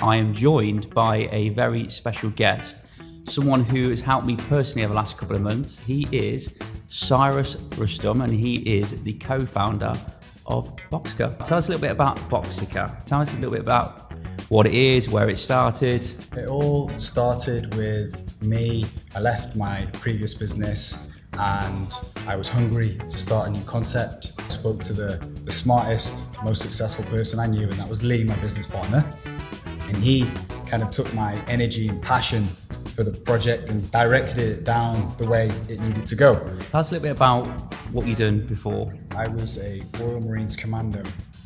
I am joined by a very special guest, someone who has helped me personally over the last couple of months. He is Cyrus Rustom, and he is the co-founder of Boxica. Tell us a little bit about Boxica. Tell us a little bit about what it is, where it started. It all started with me. I left my previous business and I was hungry to start a new concept. I spoke to the smartest, most successful person I knew, and that was Lee, my business partner. And he kind of took my energy and passion for the project and directed it down the way it needed to go. Tell us a little bit about what you've done before. I was a Royal Marines commando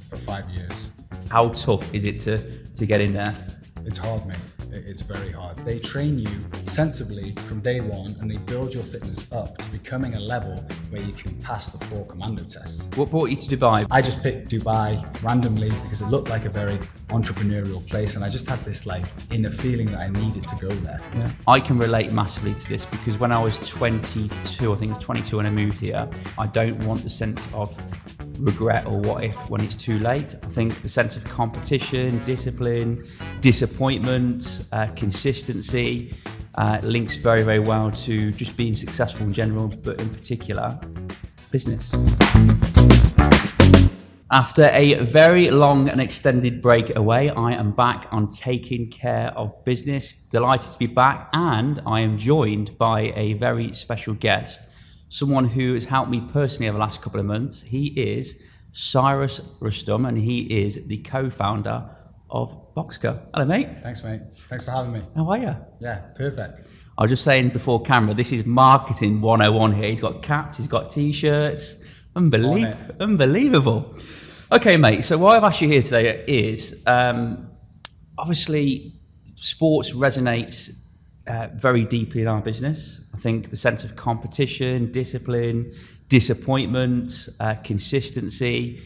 for 5 years. How tough is it to get in there? It's hard, mate. It's very hard. They train you sensibly from day one, and they build your fitness up to becoming a level where you can pass the 4 commando tests. What brought you to Dubai? I just picked Dubai randomly because it looked like a very entrepreneurial place, and I just had this inner feeling that I needed to go there. Yeah. I can relate massively to this because when I was 22, I think it was 22 when I moved here, I don't want the sense of regret or what if when it's too late. I think the sense of competition, discipline, disappointment, consistency links very, very well to just being successful in general, but in particular, business. After a very long and extended break away, I am back on taking care of business. Delighted to be back, and I am joined by a very special guest, someone who has helped me personally over the last couple of months. He is Cyrus Rustom, and he is the co-founder of Boxica. Hello, mate. Thanks, mate. Thanks for having me. How are you? Yeah, perfect. I was just saying before camera, this is marketing 101 here. He's got caps, he's got t-shirts. Unbelievable. Okay, mate, so why I've asked you here today is, obviously, sports resonates very deeply in our business. I think the sense of competition, discipline, disappointment, consistency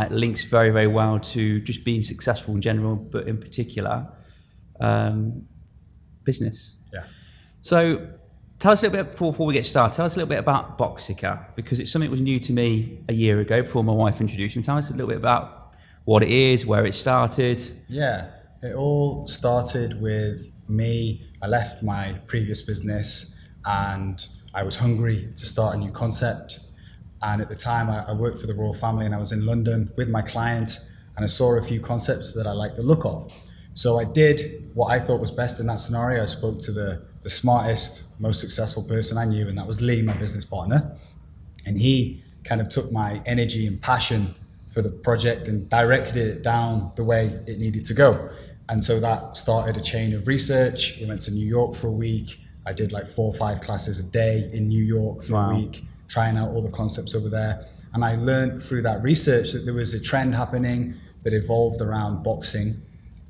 links very, very well to just being successful in general, but in particular, business. Yeah. So tell us a little bit, before we get started, tell us a little bit about Boxica, because it's something that was new to me a year ago before my wife introduced me. Tell us a little bit about what it is, where it started. Yeah, it all started with me. I left my previous business and I was hungry to start a new concept. And at the time I worked for the royal family, and I was in London with my client, and I saw a few concepts that I liked the look of. So I did what I thought was best in that scenario. I spoke to the smartest, most successful person I knew, and that was Lee, my business partner. And he kind of took my energy and passion for the project and directed it down the way it needed to go. And so that started a chain of research. We went to New York for a week. I did 4 or 5 classes a day in New York for a week, trying out all the concepts over there. And I learned through that research that there was a trend happening that evolved around boxing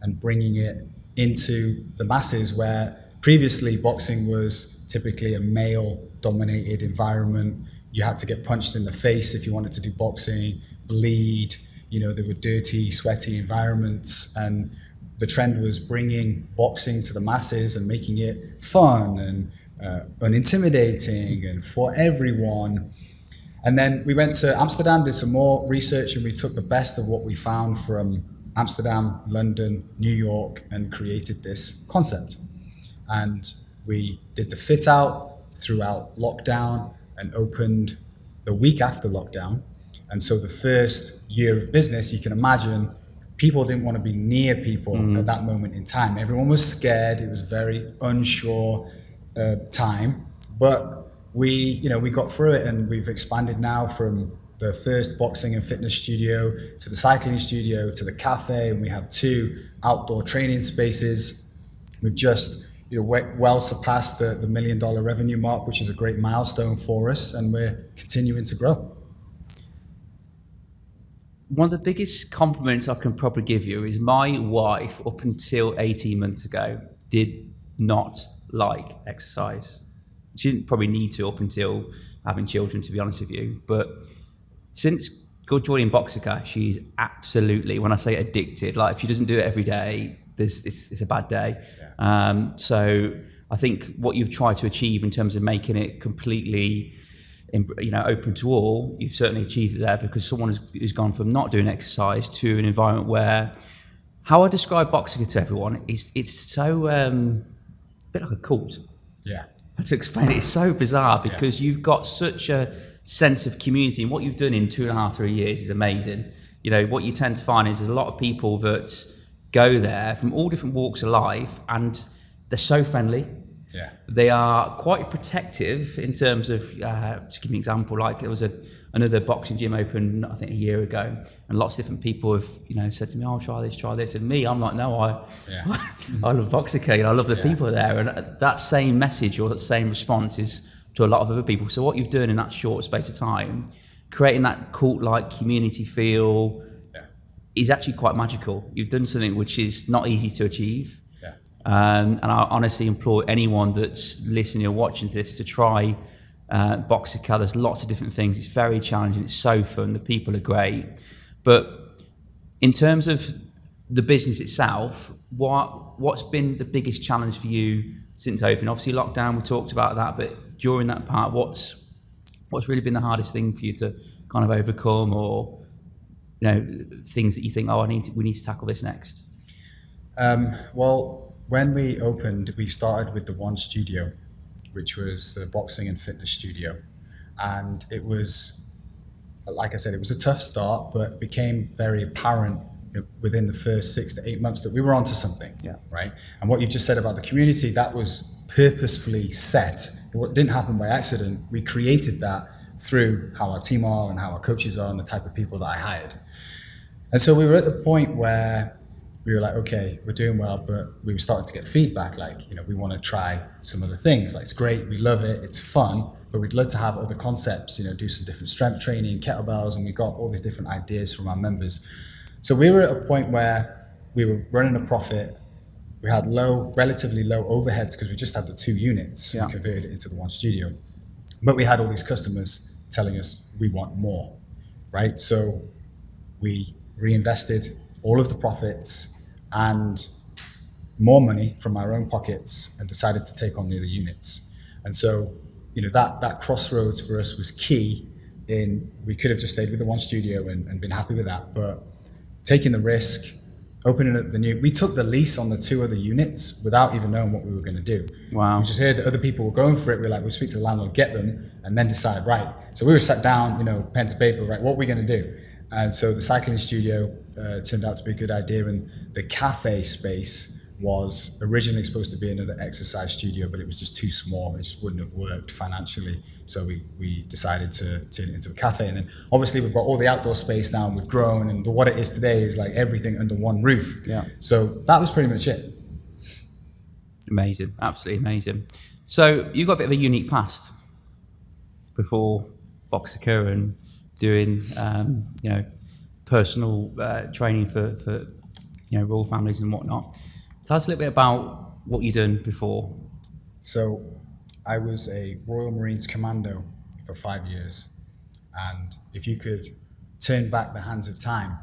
and bringing it into the masses, where previously boxing was typically a male-dominated environment. You had to get punched in the face if you wanted to do boxing, bleed. There were dirty, sweaty environments, and the trend was bringing boxing to the masses and making it fun and unintimidating and for everyone. And then we went to Amsterdam, did some more research, and we took the best of what we found from Amsterdam, London, New York, and created this concept. And we did the fit out throughout lockdown and opened the week after lockdown. And so the first year of business, you can imagine, people didn't want to be near people at that moment in time. Everyone was scared. It was a very unsure time, but we got through it, and we've expanded now from the first boxing and fitness studio to the cycling studio to the cafe, and we have 2 outdoor training spaces. We've just well surpassed the $1 million revenue mark, which is a great milestone for us, and we're continuing to grow. One of the biggest compliments I can probably give you is my wife, up until 18 months ago, did not like exercise. She didn't probably need to up until having children, to be honest with you. But since joining Boxica, she's absolutely, when I say addicted, if she doesn't do it every day, it's a bad day. Yeah. So I think what you've tried to achieve in terms of making it completely open to all, you've certainly achieved it there, because someone who's gone from not doing exercise to an environment where How I describe Boxica to everyone is it's so a bit like a cult. Yeah. To explain it, it's so bizarre because you've got such a sense of community, and what you've done in 2.5, 3 years is amazing. You know, what you tend to find is there's a lot of people that go there from all different walks of life, and they're so friendly. Yeah. They are quite protective in terms of, to give me an example, like there was another boxing gym open, I think a year ago, and lots of different people have, said to me, "Oh, try this." And me, I'm like, no, I love Boxica, I love the people there. And that same message or that same response is to a lot of other people. So what you've done in that short space of time, creating that cult-like community feel is actually quite magical. You've done something which is not easy to achieve. And I honestly implore anyone that's listening or watching this to try Boxica. There's lots of different things. It's very challenging. It's so fun. The people are great. But in terms of the business itself, what's been the biggest challenge for you since opening? Obviously, lockdown, we talked about that. But during that part, what's really been the hardest thing for you to kind of overcome, or things that you think, we need to tackle this next? Well, when we opened, we started with the one studio, which was the boxing and fitness studio. And it was, like I said, it was a tough start, but it became very apparent within the first 6 to 8 months that we were onto something, right? And what you've just said about the community, that was purposefully set. It didn't happen by accident. We created that through how our team are and how our coaches are and the type of people that I hired. And so we were at the point where we were like, okay, we're doing well, but we were starting to get feedback like, we want to try some other things. Like, it's great, we love it, it's fun, but we'd love to have other concepts, do some different strength training, kettlebells, and we got all these different ideas from our members. So we were at a point where we were running a profit. We had relatively low overheads because we just had the 2 units. We converted it into the one studio. But we had all these customers telling us we want more, right? So we reinvested all of the profits and more money from our own pockets and decided to take on the other units. And so, that crossroads for us was key. We could have just stayed with the one studio and been happy with that, but taking the risk, opening up we took the lease on the 2 other units without even knowing what we were going to do. Wow. We just heard that other people were going for it. We were like, we'll speak to the landlord, get them, and then decide, right. So we were sat down, pen to paper, right, what are we going to do? And so the cycling studio turned out to be a good idea, and the cafe space was originally supposed to be another exercise studio, but it was just too small. It just wouldn't have worked financially. So we decided to turn it into a cafe. And then obviously we've got all the outdoor space now, and we've grown, and what it is today is like everything under one roof. Yeah. So that was pretty much it. Amazing, absolutely amazing. So you've got a bit of a unique past before Boxica and doing, personal training for royal families and whatnot. Tell us a little bit about what you've done before. So I was a Royal Marines commando for 5 years. And if you could turn back the hands of time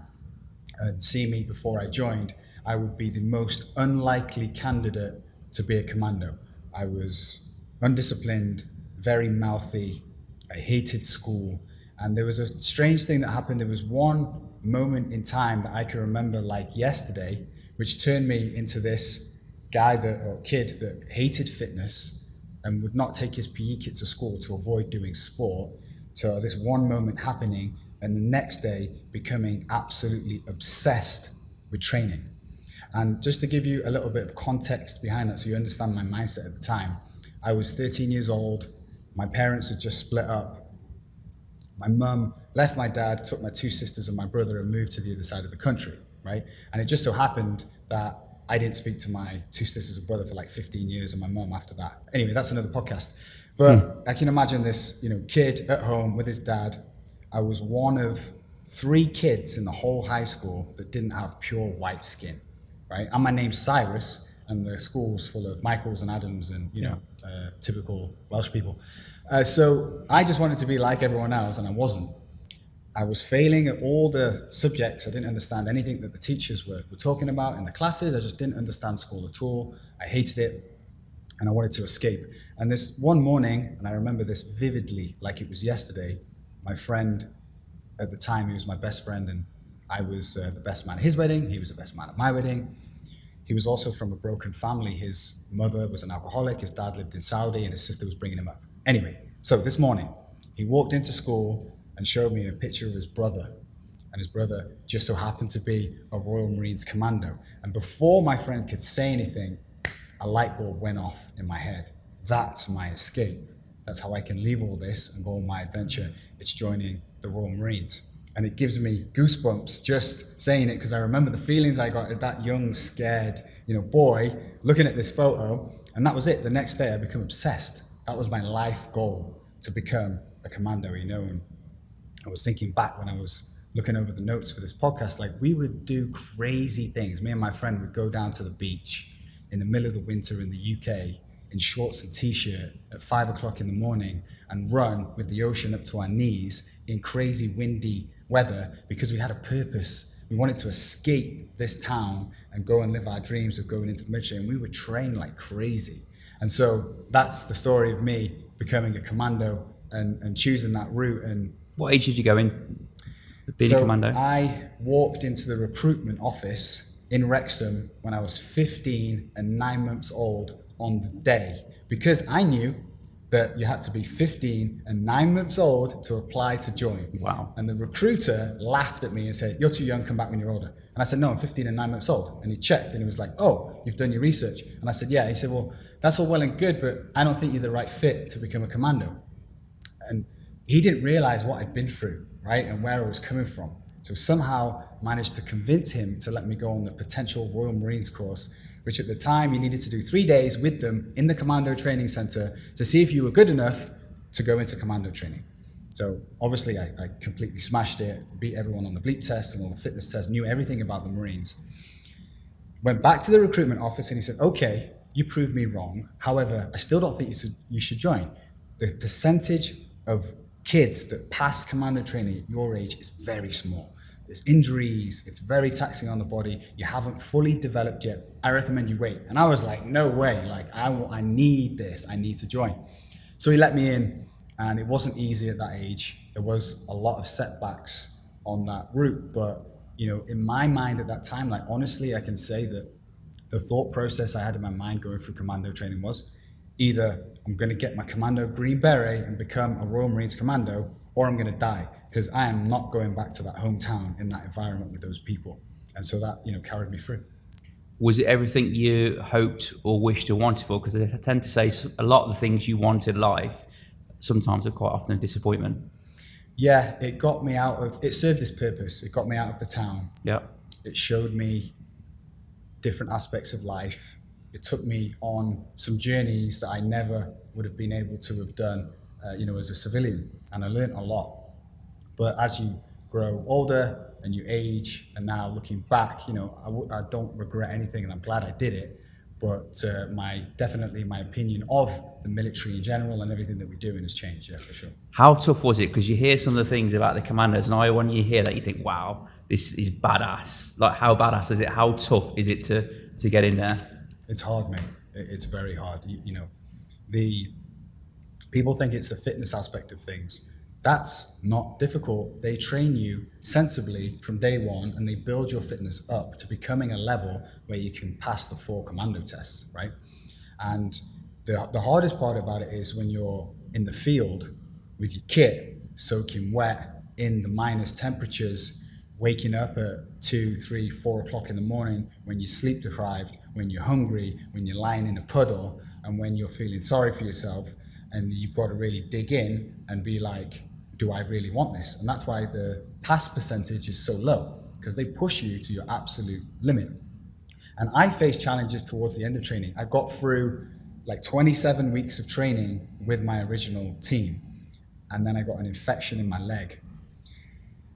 and see me before I joined, I would be the most unlikely candidate to be a commando. I was undisciplined, very mouthy, I hated school. And there was a strange thing that happened. There was one moment in time that I can remember like yesterday, which turned me into this kid that hated fitness and would not take his PE kit to school to avoid doing sport, to this one moment happening and the next day becoming absolutely obsessed with training. And just to give you a little bit of context behind that so you understand my mindset at the time, I was 13 years old. My parents had just split up. My mum left my dad, took my 2 sisters and my brother and moved to the other side of the country, right? And it just so happened that I didn't speak to my 2 sisters and brother for like 15 years and my mum after that. Anyway, that's another podcast. But I can imagine this, kid at home with his dad. I was one of 3 kids in the whole high school that didn't have pure white skin, right? And my name's Cyrus, and the school's full of Michaels and Adams and, typical Welsh people. So I just wanted to be like everyone else, and I wasn't. I was failing at all the subjects. I didn't understand anything that the teachers were talking about in the classes. I just didn't understand school at all. I hated it, and I wanted to escape. And this one morning, and I remember this vividly, like it was yesterday, my friend, at the time he was my best friend, and I was the best man at his wedding. He was the best man at my wedding. He was also from a broken family. His mother was an alcoholic. His dad lived in Saudi and his sister was bringing him up. Anyway, so this morning, he walked into school and showed me a picture of his brother. And his brother just so happened to be a Royal Marines commando. And before my friend could say anything, a light bulb went off in my head. That's my escape. That's how I can leave all this and go on my adventure. It's joining the Royal Marines. And it gives me goosebumps just saying it, because I remember the feelings I got at that young, scared, boy looking at this photo. And that was it. The next day I became obsessed. That was my life goal, to become a commando, And I was thinking back when I was looking over the notes for this podcast, like we would do crazy things. Me and my friend would go down to the beach in the middle of the winter in the UK in shorts and t-shirt at 5 o'clock in the morning and run with the ocean up to our knees in crazy windy weather, because we had a purpose. We wanted to escape this town and go and live our dreams of going into the military, and we would train like crazy. And so that's the story of me becoming a commando and choosing that route. And what age did you go in being a commando? I walked into the recruitment office in Wrexham when I was 15 and 9 months old on the day, because I knew that you had to be 15 and 9 months old to apply to join. Wow. And the recruiter laughed at me and said, "You're too young, come back when you're older." And I said, "No, I'm 15 and 9 months old." And he checked and he was like, "Oh, you've done your research." And I said, "Yeah." He said, "Well, that's all well and good, but I don't think you're the right fit to become a commando." And he didn't realize what I'd been through, right? And where I was coming from. So somehow managed to convince him to let me go on the potential Royal Marines course, which at the time you needed to do 3 days with them in the commando training center to see if you were good enough to go into commando training. So obviously I completely smashed it, beat everyone on the bleep test and all the fitness tests, knew everything about the Marines. Went back to the recruitment office and he said, "Okay, you proved me wrong. However, I still don't think you should join. The percentage of kids that pass commando training at your age is very small. There's injuries, it's very taxing on the body, you haven't fully developed yet. I recommend you wait." And I was like, no way, like I need this, I need to join. So he let me in, and it wasn't easy at that age. There was a lot of setbacks on that route, but in my mind at that time, like honestly, I can say that the thought process I had in my mind going through commando training was either I'm gonna get my commando green beret and become a Royal Marines commando, or I'm gonna die, because I am not going back to that hometown in that environment with those people. And so that, carried me through. Was it everything you hoped or wished or wanted for? Because I tend to say a lot of the things you wanted in life sometimes are quite often a disappointment. Yeah, it served its purpose. It got me out of the town. Yeah. It showed me different aspects of life. It took me on some journeys that I never would have been able to have done, as a civilian. And I learned a lot. But as you grow older and you age, and now looking back, I don't regret anything, and I'm glad I did it. But my opinion of the military in general and everything that we're doing has changed, yeah, for sure. How tough was it? Because you hear some of the things about the commandos, and when you hear that, you think, wow, this is badass. Like, how badass is it? How tough is it to get in there? It's hard, mate. It's very hard. The people think it's the fitness aspect of things. That's not difficult. They train you sensibly from day one, and they build your fitness up to becoming a level where you can pass the 4 commando tests, right? And the hardest part about it is when you're in the field with your kit, soaking wet in the minus temperatures, waking up at 2, 3, 4 o'clock in the morning, when you're sleep deprived, when you're hungry, when you're lying in a puddle, and when you're feeling sorry for yourself, and you've got to really dig in and be like, do I really want this? And that's why the pass percentage is so low, because they push you to your absolute limit. And I faced challenges towards the end of training. I got through like 27 weeks of training with my original team, and then I got an infection in my leg.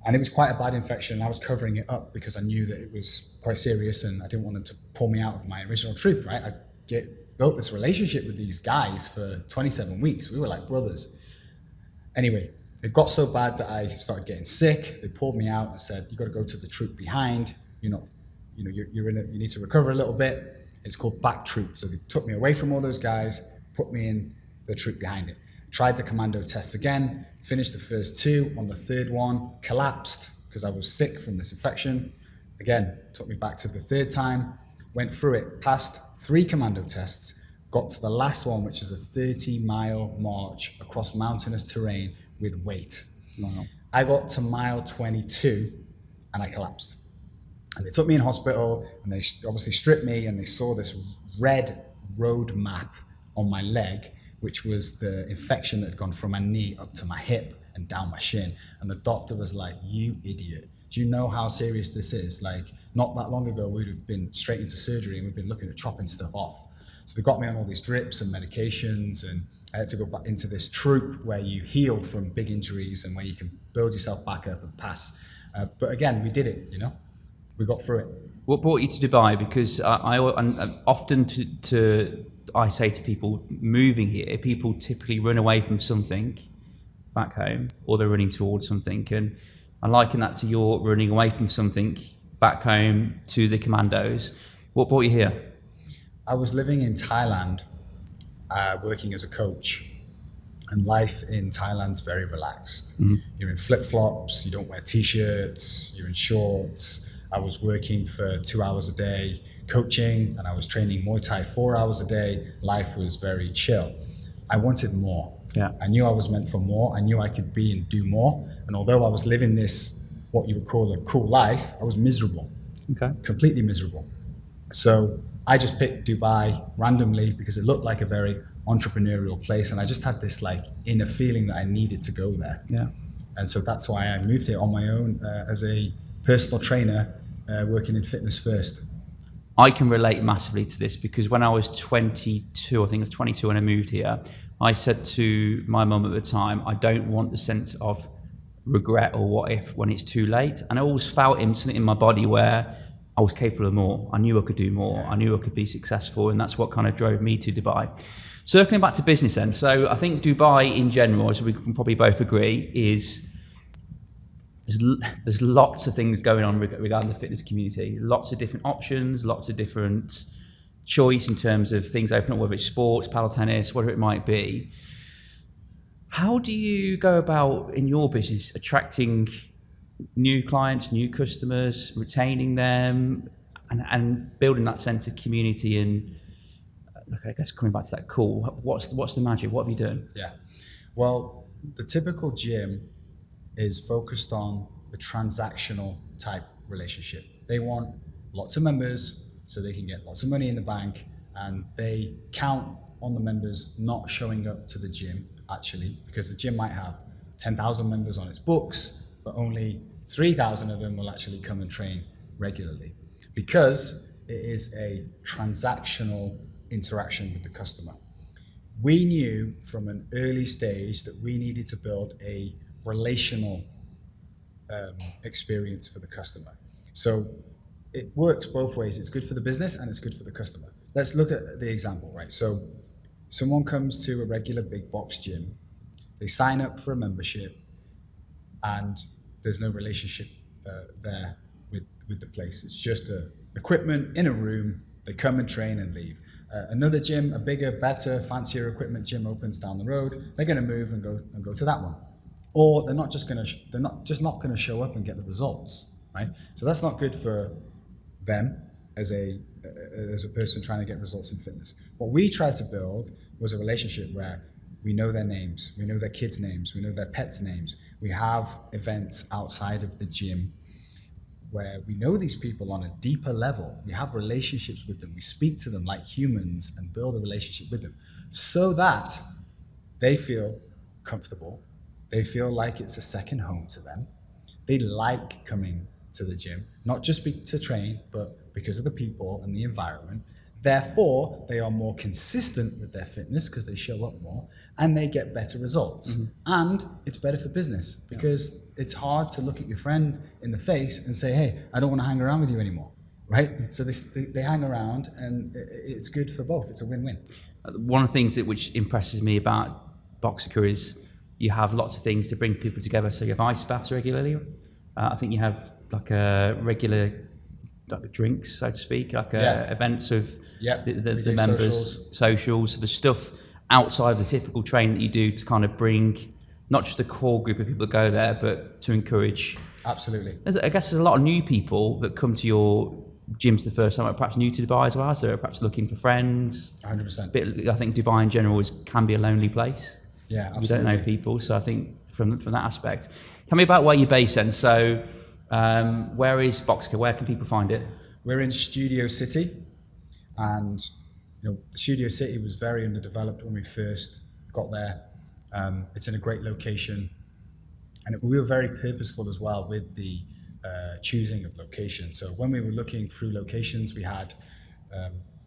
And it was quite a bad infection. I was covering it up because I knew that it was quite serious, and I didn't want them to pull me out of my original troop, right? I built this relationship with these guys for 27 weeks. We were like brothers. Anyway, it got so bad that I started getting sick. They pulled me out and said, "You got to go to the troop behind. You need to recover a little bit." It's called back troop. So they took me away from all those guys, put me in the troop behind it. Tried the commando tests again, finished the first 2. On the third one, collapsed because I was sick from this infection. Again, took me back to the third time, went through it, passed 3 commando tests, got to the last one, which is a 30-mile march across mountainous terrain with weight. Wow. I got to mile 22 and I collapsed. And they took me in hospital and they obviously stripped me, and they saw this red road map on my leg, which was the infection that had gone from my knee up to my hip and down my shin. And the doctor was like, "You idiot. Do you know how serious this is? Like, not that long ago, we'd have been straight into surgery and we'd been looking at chopping stuff off." So they got me on all these drips and medications, and I had to go back into this troop where you heal from big injuries and where you can build yourself back up and pass. But again, we did it, we got through it. What brought you to Dubai? Because I often I say to people moving here, people typically run away from something back home, or they're running towards something. And I liken that to your running away from something back home to the commandos. What brought you here? I was living in Thailand, working as a coach, and life in Thailand's very relaxed. Mm-hmm. You're in flip-flops, you don't wear t-shirts, you're in shorts. I was working for 2 hours a day coaching, and I was training Muay Thai 4 hours a day. Life was very chill. I wanted more. Yeah. I knew I was meant for more. I knew I could be and do more. And although I was living this, what you would call a cool life, I was miserable. Okay. Completely miserable. So I just picked Dubai randomly because it looked like a very entrepreneurial place, and I just had this inner feeling that I needed to go there. Yeah. And so that's why I moved here on my own as a personal trainer, working in fitness first. I can relate massively to this because when I was 22, I think I was 22 when I moved here, I said to my mum at the time, I don't want the sense of regret or what if when it's too late. And I always felt something in my body where I was capable of more. I knew I could do more. I knew I could be successful. And that's what kind of drove me to Dubai. Circling back to business then. So I think Dubai in general, as we can probably both agree, is there's lots of things going on regarding the fitness community. Lots of different options, lots of different choice in terms of things open up, whether it's sports, paddle tennis, whatever it might be. How do you go about in your business attracting new clients, new customers, retaining them, and building that sense of community? And I guess coming back to that call, what's the magic? What have you done? Yeah, well, the typical gym is focused on the transactional type relationship. They want lots of members so they can get lots of money in the bank, and they count on the members not showing up to the gym actually, because the gym might have 10,000 members on its books, but only 3,000 of them will actually come and train regularly, because it is a transactional interaction with the customer. We knew from an early stage that we needed to build a relational experience for the customer. So it works both ways. It's good for the business and it's good for the customer. Let's look at the example, right? So someone comes to a regular big box gym, they sign up for a membership, and there's no relationship there with the place. It's just equipment in a room. They come and train and leave. Another gym, a bigger, better, fancier equipment gym opens down the road. They're going to move and go to that one, or they're not just going to show up and get the results, right? So that's not good for them as a person trying to get results in fitness. What we tried to build was a relationship where we know their names, we know their kids' names, we know their pets' names. We have events outside of the gym where we know these people on a deeper level. We have relationships with them. We speak to them like humans and build a relationship with them so that they feel comfortable. They feel like it's a second home to them. They like coming to the gym, not just to train, but because of the people and the environment. Therefore, they are more consistent with their fitness because they show up more and they get better results. Mm-hmm. And it's better for business because it's hard to look at your friend in the face and say, hey, I don't want to hang around with you anymore, right? So they hang around and it's good for both. It's a win-win. One of the things which impresses me about Boxica is you have lots of things to bring people together. So you have ice baths regularly. I think you have like a regular drinks, so to speak, events of the members, socials, the stuff outside of the typical training that you do to kind of bring not just the core group of people that go there, but to encourage Absolutely. I guess there's a lot of new people that come to your gyms the first time, perhaps new to Dubai as well, so perhaps looking for friends. 100%. I think Dubai in general can be a lonely place. Yeah, absolutely. You don't know people, so I think from that aspect. Tell me about where you're based then. So where is Boxica? Where can people find it? We're in Studio City, and Studio City was very underdeveloped when we first got there. It's in a great location, and we were very purposeful as well with the choosing of location. So when we were looking through locations, we had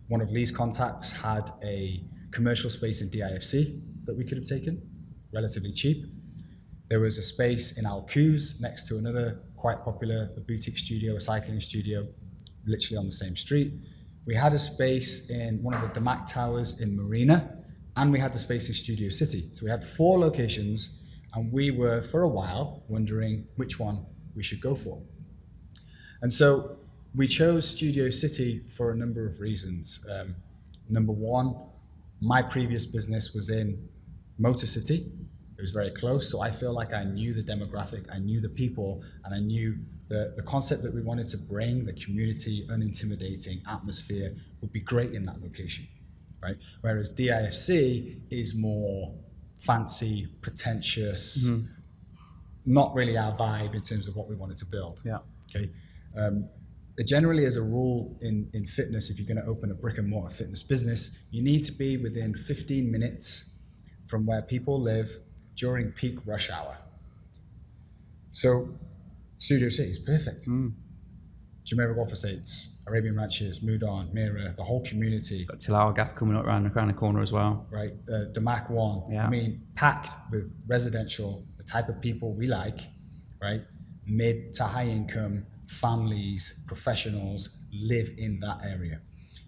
one of Lee's contacts had a commercial space in DIFC that we could have taken, relatively cheap. There was a space in Al Quoz next to another quite popular boutique studio, a cycling studio, literally on the same street. We had a space in one of the Damac Towers in Marina, and we had the space in Studio City. So we had 4 locations, and we were, for a while, wondering which one we should go for. And so we chose Studio City for a number of reasons. Number one, my previous business was in Motor City. It was very close, so I feel like I knew the demographic, I knew the people, and I knew the concept that we wanted to bring, the community, unintimidating atmosphere, would be great in that location, right? Whereas DIFC is more fancy, pretentious, not really our vibe in terms of what we wanted to build. Yeah. Okay. Generally, as a rule in fitness, if you're going to open a brick and mortar fitness business, you need to be within 15 minutes from where people live during peak rush hour. So Studio City is perfect. Jumeirah Golf Estates, Arabian Ranches, Moudon, Mira, the whole community. Got Tilal Gaff coming up around the corner as well. Right, Damac 1. Yeah. I mean, packed with residential, the type of people we like, right? Mid to high income, families, professionals live in that area.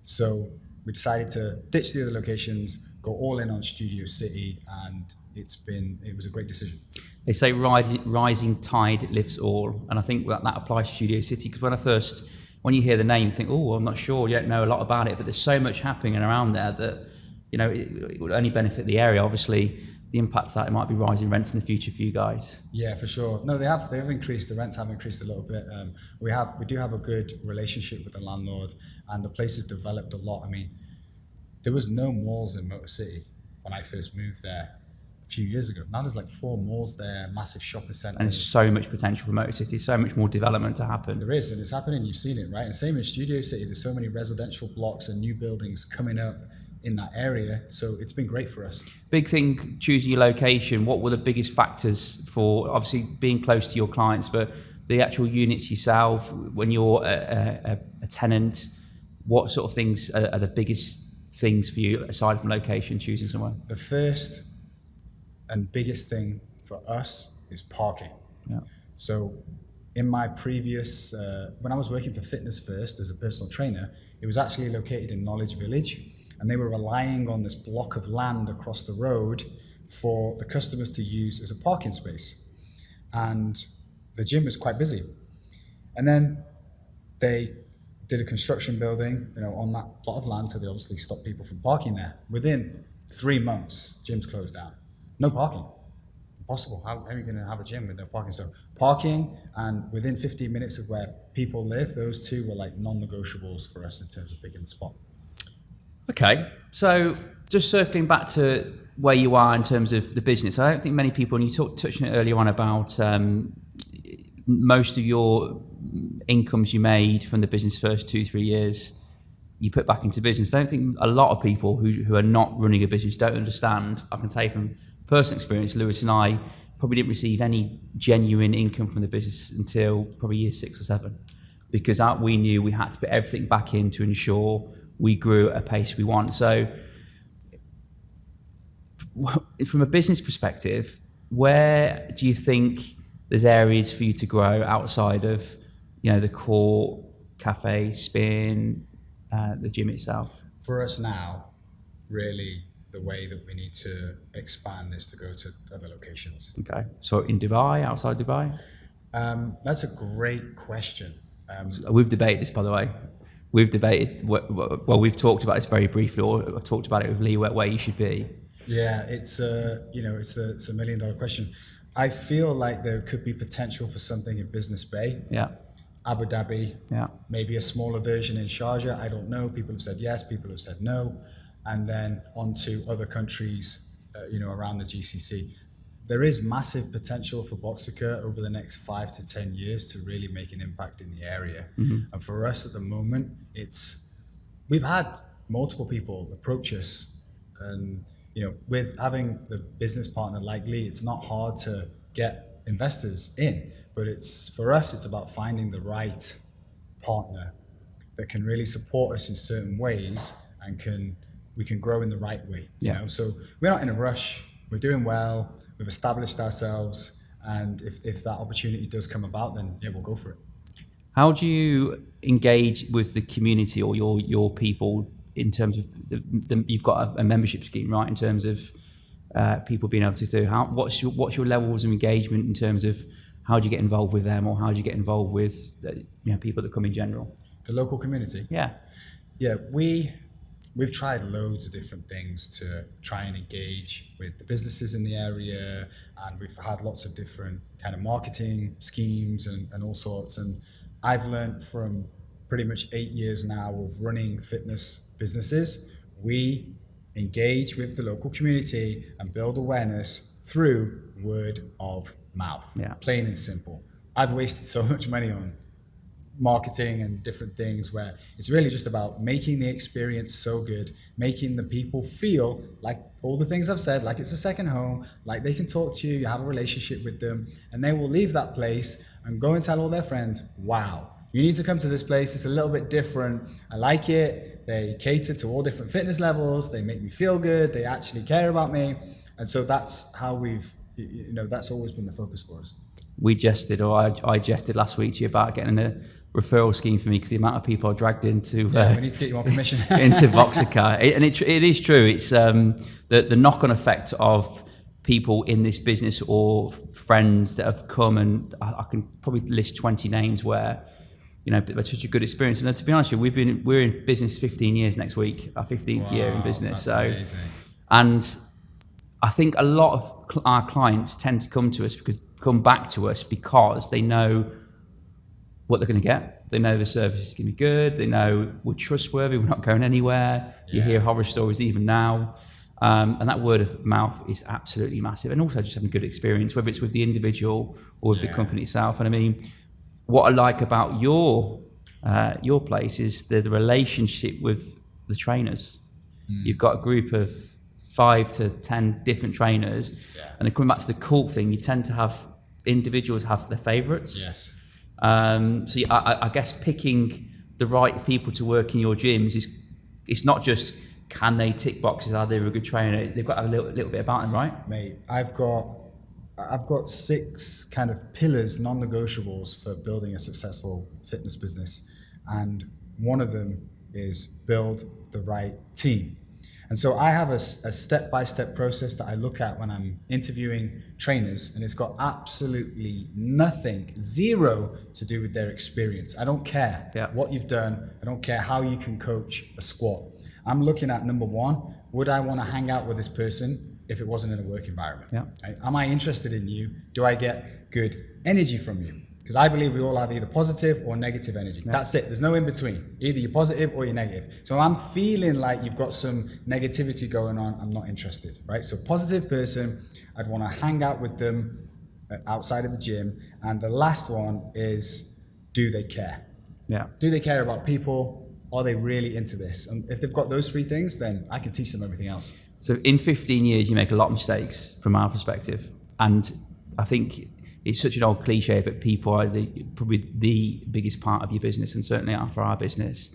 So we decided to ditch the other locations, go all in on Studio City, and it was a great decision. They say rising tide lifts all, and I think that applies to Studio City, because when you hear the name, you think, oh, I'm not sure, you don't know a lot about it, but there's so much happening around there that it would only benefit the area. Obviously, the impact that it might be rising rents in the future for you guys. Yeah, for sure. No, they've increased. The rents have increased a little bit. We do have a good relationship with the landlord, and the place has developed a lot. I mean, there was no malls in Motor City when I first moved there a few years ago. Now there's like 4 malls there, massive shopping centres. And there's so much potential for Motor City, so much more development to happen. There is, and it's happening, you've seen it, right? And same in Studio City, there's so many residential blocks and new buildings coming up in that area, so it's been great for us. Big thing, choosing your location. What were the biggest factors for, obviously, being close to your clients, but the actual units yourself, when you're a tenant, what sort of things are the biggest things for you, aside from location, choosing somewhere? The first and biggest thing for us is parking. Yeah. So in my previous, when I was working for Fitness First as a personal trainer, it was actually located in Knowledge Village, and they were relying on this block of land across the road for the customers to use as a parking space. And the gym was quite busy. And then they did a construction building, on that plot of land, so they obviously stopped people from parking there. Within 3 months, gyms closed down. No parking. Impossible. How are you going to have a gym with no parking? So parking, and within 15 minutes of where people live, those two were like non-negotiables for us in terms of picking the spot. Okay, so just circling back to where you are in terms of the business, I don't think many people, and you touched on it earlier on about most of your incomes you made from the business first 2-3 years, you put back into business. I don't think a lot of people who are not running a business don't understand. I can tell you from personal experience, Lewis and I probably didn't receive any genuine income from the business until probably year 6 or 7, because we knew we had to put everything back in to ensure we grew at a pace we want. So from a business perspective, where do you think there's areas for you to grow outside of, the core cafe, spin, the gym itself? For us now, really the way that we need to expand is to go to other locations. Okay. So in Dubai, outside Dubai? That's a great question. We've debated this, by the way. We've debated, we've talked about this very briefly, or I've talked about it with Lee, where you should be. Yeah, it's a $1 million question. I feel like there could be potential for something in Business Bay, Yeah. Abu Dhabi, Yeah. maybe a smaller version in Sharjah. I don't know. People have said yes, people have said no, and then on to other countries, around the GCC. There is massive potential for Boxica over the next 5 to 10 years to really make an impact in the area. And for us at the moment, we've had multiple people approach us, and with having the business partner like Lee, it's not hard to get investors in. But for us, it's about finding the right partner that can really support us in certain ways and we can grow in the right way. So we're not in a rush. We're doing well. We've established ourselves, and if that opportunity does come about, then we'll go for it. How do you engage with the community or your people in terms of you've got a membership scheme, right? In terms of people being able to do what's your levels of engagement in terms of how do you get involved with them, or how do you get involved with people that come in general? The local community. Yeah, we've tried loads of different things to try and engage with the businesses in the area, and we've had lots of different kind of marketing schemes and all sorts. And I've learned from pretty much 8 years now of running fitness businesses, we engage with the local community and build awareness through word of mouth. Plain and simple. I've wasted so much money on marketing and different things where it's really just about making the experience so good, making the people feel like all the things I've said, like it's a second home, like they can talk to you, you have a relationship with them, and they will leave that place and go and tell all their friends, wow, you need to come to this place, it's a little bit different, I like it, they cater to all different fitness levels, they make me feel good, they actually care about me. And so that's how that's always been the focus for us. I jested last week to you about getting a referral scheme for me because the amount of people I dragged into we need to get you on commission into Boxica, and it is true. It's the knock-on effect of people in this business or friends that have come, and I can probably list 20 names where they've had such a good experience. And to be honest with you, we're in business 15 years next week, our 15th year in business. That's amazing. And I think a lot of our clients tend to come back to us because they know what they're going to get. They know the service is going to be good. They know we're trustworthy. We're not going anywhere. You hear horror stories even now. And that word of mouth is absolutely massive. And also just having a good experience, whether it's with the individual or with the company itself. And I mean, what I like about your place is the relationship with the trainers. You've got a group of 5 to 10 different trainers. And then coming back to the cult thing, you tend to have individuals have their favorites. Yes. So I guess picking the right people to work in your gyms it's not just can they tick boxes, are they a good trainer? They've got to have a little bit about them, right? Mate, I've got 6 kind of pillars, non-negotiables for building a successful fitness business, and one of them is build the right team. And so I have a step-by-step process that I look at when I'm interviewing trainers, and it's got absolutely nothing, zero to do with their experience. I don't care what you've done. I don't care how you can coach a squat. I'm looking at, number one, would I want to hang out with this person if it wasn't in a work environment? Right? Am I interested in you? Do I get good energy from you? Because I believe we all have either positive or negative energy. That's it. There's no in between. Either you're positive or you're negative. So I'm feeling like you've got some negativity going on. I'm not interested, right? So positive person, I'd want to hang out with them outside of the gym. And the last one is, do they care? Do they care about people? Are they really into this? And if they've got those 3 things, then I can teach them everything else. So in 15 years, you make a lot of mistakes from our perspective. And I think it's such an old cliche, but people are probably the biggest part of your business, and certainly are for our business.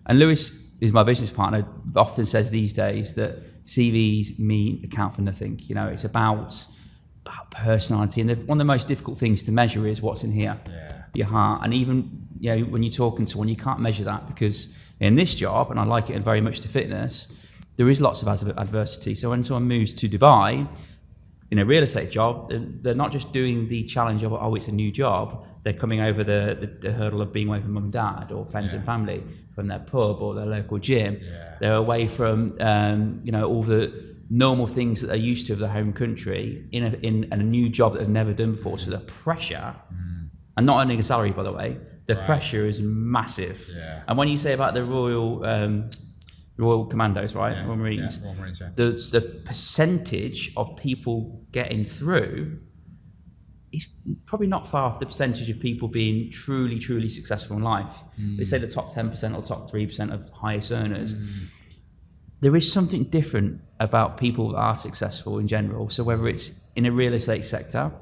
And Lewis is my business partner, often says these days that CVs account for nothing. It's about personality. And one of the most difficult things to measure is what's in here, your heart. And even when you're talking to one, you can't measure that because in this job, and I like it very much to fitness, there is lots of adversity. So when someone moves to Dubai, in a real estate job, they're not just doing the challenge of, it's a new job. They're coming over the hurdle of being away from mum and dad or friends and family, from their pub or their local gym. They're away from, all the normal things that they're used to of their home country in a new job that they've never done before. So the pressure, and not earning a salary, by the way, the pressure is massive. Yeah. And when you say about the Royal Commandos, right? Royal Marines, Royal Marines, the percentage of people getting through is probably not far off the percentage of people being truly, truly successful in life. They say the top 10% or top 3% of highest earners. There is something different about people that are successful in general. So whether it's in a real estate sector,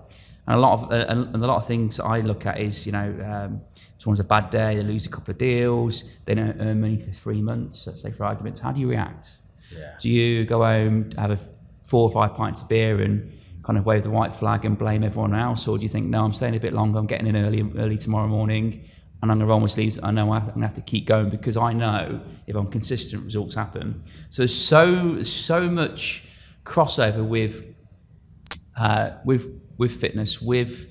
and a lot of things I look at is, someone's a bad day, they lose a couple of deals, they don't earn money for 3 months, let's say for arguments. How do you react? Yeah. Do you go home, have 4 or 5 pints of beer and kind of wave the white flag and blame everyone else? Or do you think, no, I'm staying a bit longer, I'm getting in early tomorrow morning, and I'm going to roll my sleeves, I know I'm going to have to keep going because I know if I'm consistent, results happen. So there's so much crossover with fitness, with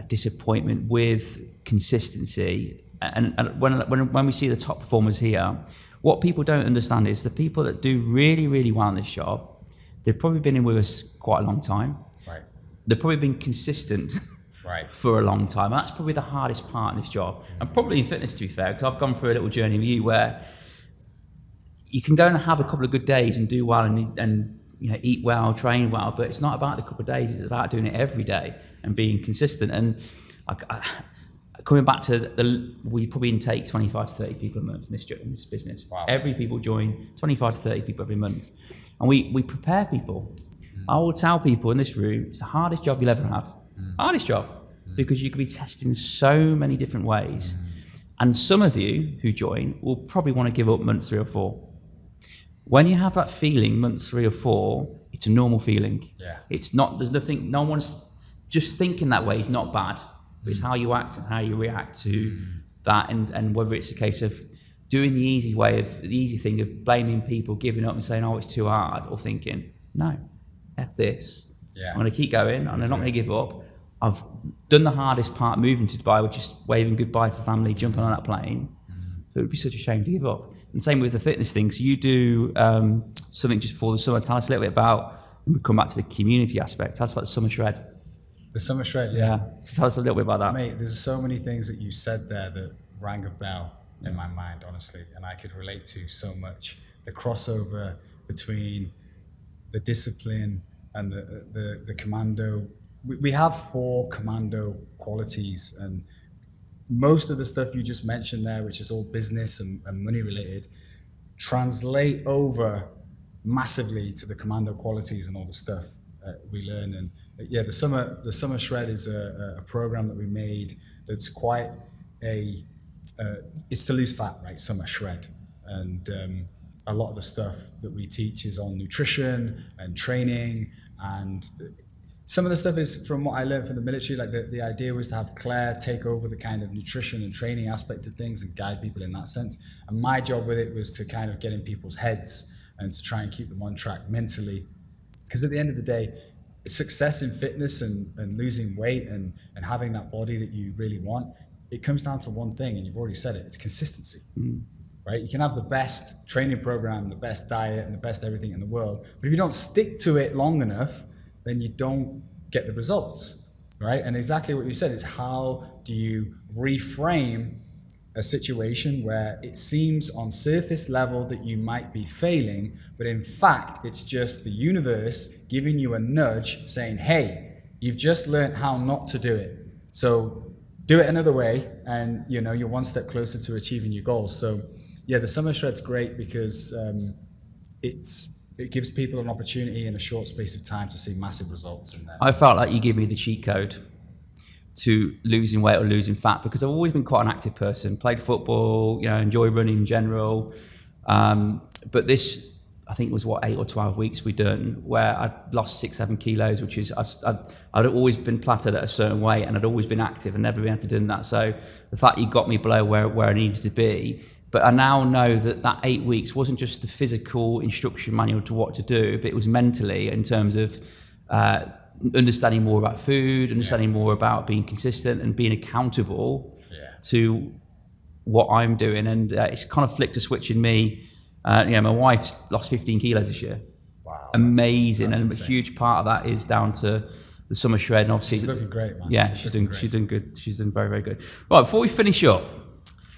disappointment, with consistency. And when we see the top performers here, what people don't understand is the people that do really, really well in this job, they've probably been in with us quite a long time. Right. They've probably been consistent for a long time. And that's probably the hardest part in this job. And probably in fitness, to be fair, because I've gone through a little journey with you where you can go and have a couple of good days and do well and eat well, train well, but it's not about the couple of days, it's about doing it every day and being consistent. And coming back to we probably intake 25 to 30 people a month in this business. Wow. Every people join 25 to 30 people every month. And we prepare people. I will tell people in this room, it's the hardest job you'll ever have. Hardest job. Because you could be testing so many different ways. And some of you who join will probably want to give up months 3 or 4. When you have that feeling, months 3 or 4, it's a normal feeling. Yeah. It's not, there's nothing, no one's just thinking that way is not bad. But it's how you act and how you react to that, and whether it's a case of doing the easy thing of blaming people, giving up and saying, oh, it's too hard, or thinking, no, F this. Yeah. I'm going to keep going and I'm not going to give up. I've done the hardest part moving to Dubai, which is waving goodbye to the family, jumping on that plane. So it would be such a shame to give up. And same with the fitness thing. So you do something just before the summer. Tell us a little bit about, and we come back to the community aspect. Tell us about the summer shred. The summer shred, yeah. So tell us a little bit about that. Mate, there's so many things that you said there that rang a bell in my mind, honestly, and I could relate to so much. The crossover between the discipline and the commando. We have 4 commando qualities, and most of the stuff you just mentioned there, which is all business and money related, translate over massively to the commando qualities and all the stuff we learn. And the summer shred is a program that we made that's quite it's to lose fat, right? Summer shred. And a lot of the stuff that we teach is on nutrition and training, and some of the stuff is from what I learned from the military. Like the idea was to have Claire take over the kind of nutrition and training aspect of things and guide people in that sense. And my job with it was to kind of get in people's heads and to try and keep them on track mentally. Because at the end of the day, success in fitness and losing weight and having that body that you really want, it comes down to one thing, and you've already said it, it's consistency. Right? You can have the best training program, the best diet, and the best everything in the world, but if you don't stick to it long enough, then you don't get the results, right? And exactly what you said is, how do you reframe a situation where it seems on surface level that you might be failing, but in fact, it's just the universe giving you a nudge saying, hey, you've just learned how not to do it. So do it another way, and you're one step closer to achieving your goals. So yeah, the summer shred's great because it gives people an opportunity in a short space of time to see massive results in there. I felt like you gave me the cheat code to losing weight or losing fat, because I've always been quite an active person, played football, enjoy running in general. But this, I think it was 8 or 12 weeks we'd done, where I'd lost 6-7 kilos, which is, I'd always been plateaued at a certain weight, and I'd always been active and never been able to do that. So the fact you got me below where I needed to be. But I now know that 8 weeks wasn't just the physical instruction manual to what to do, but it was mentally, in terms of understanding more about food, understanding more about being consistent and being accountable to what I'm doing. And it's kind of flicked a switch in me. My wife's lost 15 kilos this year. Wow, amazing. that's And insane. a huge part of that is down to the summer shred. And obviously, She's looking great, man. yeah, she's doing good. She's doing very, very good. Right, before we finish up,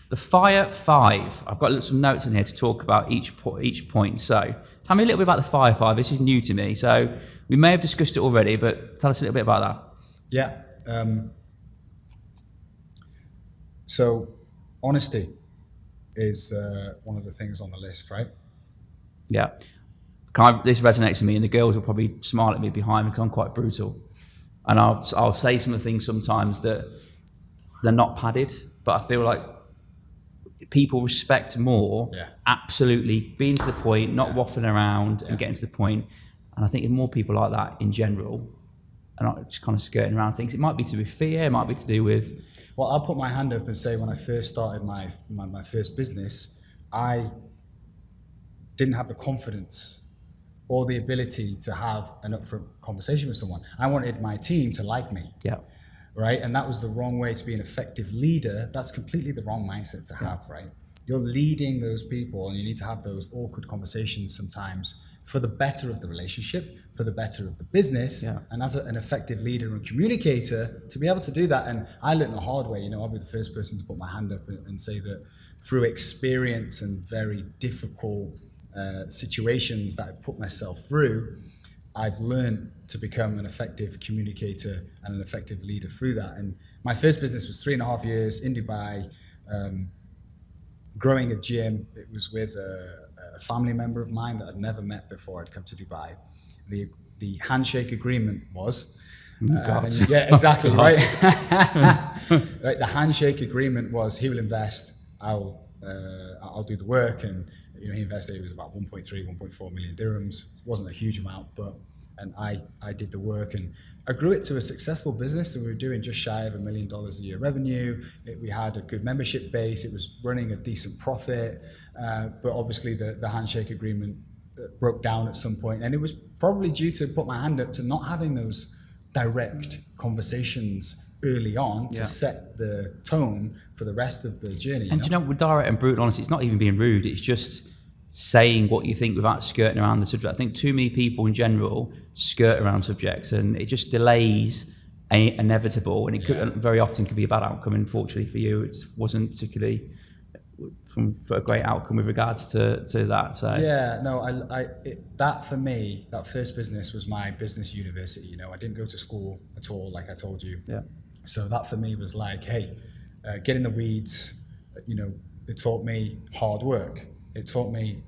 the Fire 5. I've got some notes in here to talk about each point. So tell me a little bit about the Fire 5. This is new to me. So we may have discussed it already, but tell us a little bit about that. Yeah. So honesty is one of the things on the list, right? Yeah. This resonates with me, and the girls will probably smile at me behind me because I'm quite brutal. And I'll say some of the things sometimes that they're not padded, but I feel like people respect more absolutely being to the point, not waffling around and getting to the point. And I think if more people like that in general are not just kind of skirting around things, it might be to do with fear, it might be to do with... Well, I'll put my hand up and say when I first started my first business, I didn't have the confidence or the ability to have an upfront conversation with someone. I wanted my team to like me. Yeah. Right? And that was the wrong way to be an effective leader. That's completely the wrong mindset to have, right? You're leading those people, and you need to have those awkward conversations sometimes for the better of the relationship, for the better of the business. Yeah. And as an effective leader and communicator, to be able to do that. And I learned the hard way, I'll be the first person to put my hand up and say that through experience and very difficult situations that I've put myself through, I've learned to become an effective communicator and an effective leader through that. And my first business was 3.5 years in Dubai, growing a gym. It was with a family member of mine that I'd never met before I'd come to Dubai. The handshake agreement was, yeah, exactly, right? Right. The handshake agreement was he will invest, I'll do the work, and he invested. It was about 1.4 million dirhams. It wasn't a huge amount, and I did the work, and I grew it to a successful business. And we were doing just shy of $1 million a year revenue. We had a good membership base. It was running a decent profit, but obviously the handshake agreement broke down at some point, and it was probably due to put my hand up to not having those direct conversations early on to set the tone for the rest of the journey. And with direct and brutal honesty, it's not even being rude. It's just saying what you think without skirting around the subject. I think too many people in general skirt around subjects, and it just delays inevitable, and it could very often could be a bad outcome. And fortunately for you, it wasn't particularly for a great outcome with regards to that. So that for me, that first business was my business university. I didn't go to school at all, like I told you. Yeah. So that for me was like, hey, get in the weeds. It taught me hard work. It taught me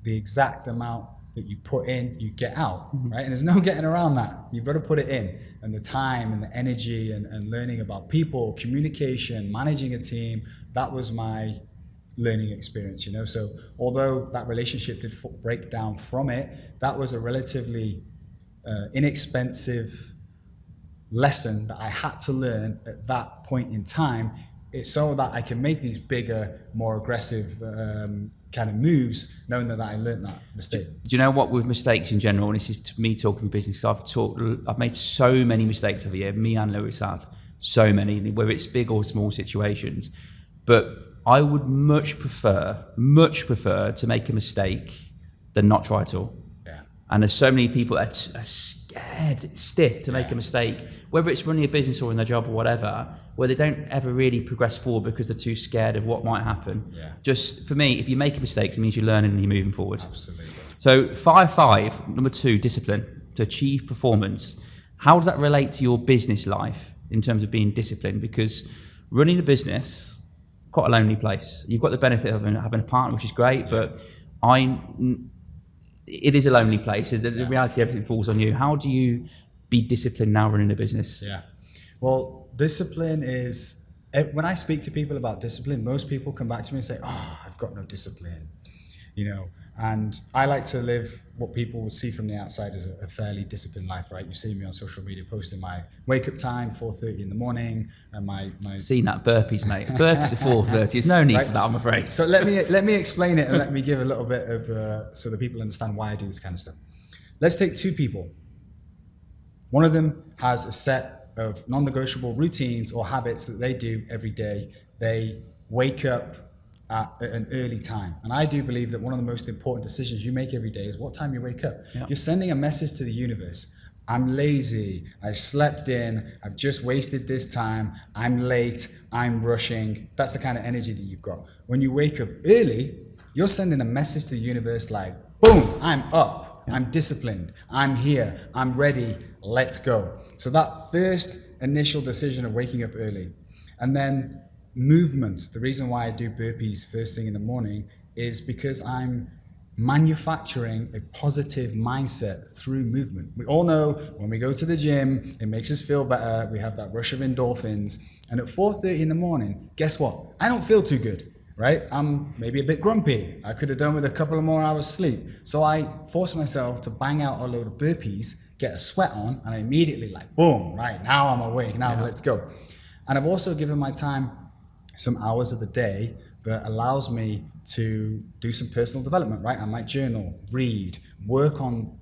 the exact amount that you put in, you get out, right? And there's no getting around that. You've got to put it in, and the time and the energy and learning about people, communication, managing a team. That was my learning experience, So although that relationship did break down from it, that was a relatively inexpensive lesson that I had to learn at that point in time. It's so that I can make these bigger, more aggressive kind of moves, knowing that I learned that mistake. Do you know what, with mistakes in general, and this is to me talking business, I've made so many mistakes over the year, me and Lewis have, so many, whether it's big or small situations, but I would much prefer to make a mistake than not try at all. Yeah. And there's so many people that are scared, stiff to make a mistake, whether it's running a business or in their job or whatever, where they don't ever really progress forward because they're too scared of what might happen. Yeah. Just for me, if you make mistakes, it means you're learning and you're moving forward. Absolutely. So 5, number 2, discipline to achieve performance. How does that relate to your business life in terms of being disciplined? Because running a business, quite a lonely place. You've got the benefit of having a partner, which is great, but it is a lonely place. The reality, everything falls on you. How do you be disciplined now running a business? Yeah. Well, discipline is, when I speak to people about discipline, most people come back to me and say, I've got no discipline, and I like to live what people would see from the outside as a fairly disciplined life, right? You see me on social media posting my wake up time, 4:30 in the morning, and my Seen that burpees, mate. Burpees at 4:30. There's no need for that, I'm afraid. So let me explain it, and let me give a little bit of so that people understand why I do this kind of stuff. Let's take 2 people. One of them has a set of non-negotiable routines or habits that they do every day. They wake up at an early time. And I do believe that one of the most important decisions you make every day is what time you wake up. Yeah. You're sending a message to the universe. I'm lazy, I slept in, I've just wasted this time, I'm late, I'm rushing. That's the kind of energy that you've got. When you wake up early, you're sending a message to the universe like, boom, I'm up, I'm disciplined, I'm here, I'm ready, let's go. So that first initial decision of waking up early, and then movement. The reason why I do burpees first thing in the morning is because I'm manufacturing a positive mindset through movement. We all know when we go to the gym, it makes us feel better. We have that rush of endorphins. And at 4:30 in the morning, guess what? I don't feel too good, right? I'm maybe a bit grumpy. I could have done with a couple of more hours sleep. So I force myself to bang out a load of burpees, get a sweat on, and I immediately like, boom, right, now I'm awake, now let's go. And I've also given my time some hours of the day that allows me to do some personal development, right? I might journal, read, work on